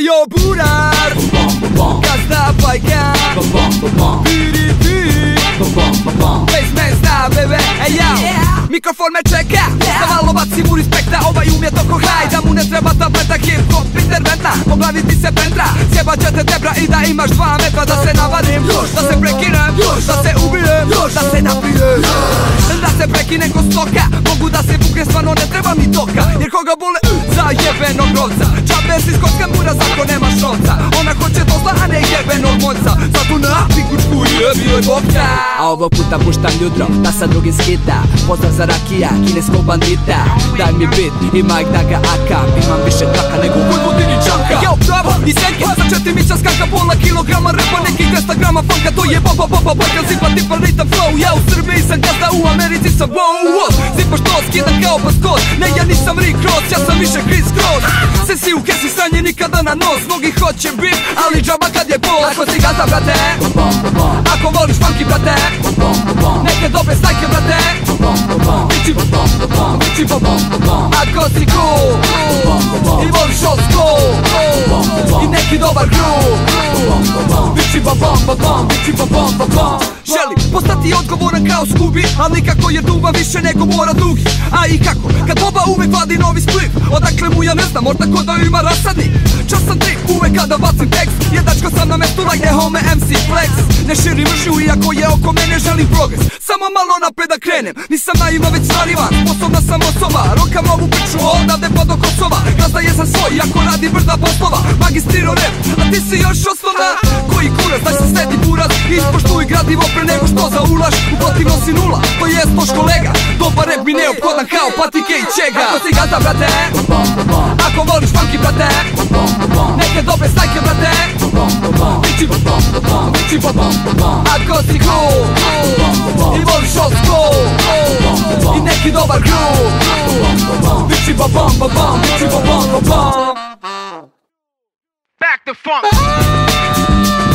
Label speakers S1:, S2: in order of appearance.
S1: Ejo burar, gazda bajkan, biri biri, basement zna bebe, mikrofon me čeka, da malo bacim u respekta. Ovaj umjet oko haj, da mu ne treba tableta, hip-hop interventna, po glavi ti se pentra. Sjebat će te debra i da imaš 2 metra. Da se navadim, da se prekinem, da se ubijem, da se napijem, da se prekinem ko stoka. Mogu da se bukne, stvarno ne treba mi toka, jer koga bole za jebenog rovca. Čabe si skotka mura, zako nemaš novca. Ona hoće dozla, a ne jebenog monca. Zato na pikučku jebio je bokta.
S2: A ovog puta puštam ljudro, da sa drugim skita. Pozdrav za rakija, kineskog bandita. Daj mi bit i majk da ga akam. Imam više traka nego u Vojvodini čanka.
S1: Yo, pravo, i senke, za 4 mića skanka. Pola kilograma repa, nekih 200 grama funka. To je boba, bojka, zipa, tipa, ritam, flow. Ja u Srbiji sam gazda, u Americi sam wow. Zipa što skidam kao paskot. Ne, ja nisam Rick Ross, ja sam više Chris Cross. Se si u kesi stanje nikada na nos. Mnogi hoće bit, ali džaba kad je bol. Ako si gazda, brate, ako voliš funky, brate, neke dobre stajke, brate, bići bom. Ako si cool i voliš old school i neki dobar groove, bići bom. Želi postati odgovoran kao Scooby, ali nikako jer duva više nego mora dugi. A i kako, kad Boba uvek vadi novi split, odakle mu ja ne znam, možda ko da ima rasadnik. Časan trik, uvek kada bacim tekst, jedačko sam na mestu like home MC Flex. Ne širim mržnju iako je oko mene želim progres, samo malo napred da krenem. Nisam naivan već starivan, sposobna sam osoba, rokam ovu priču odavde pa do Kosova. Gazda je za svoj, iako radi brda poslova, magistriro rap, a ti si još osnovna. Koji kurac, daj se sledi buraz, ispoštuj gradivo pre nego što zaulaš. U protivno si nula, to jest loš kolega. Dobar rap mi neophodan kao patike i čega. Ako si gazda, brate, ako voliš funky, brate, neke dobre stajke, brate, bići bom. Ako si cool i voliš old school i neki dobar groove, bići bom. Back the funk.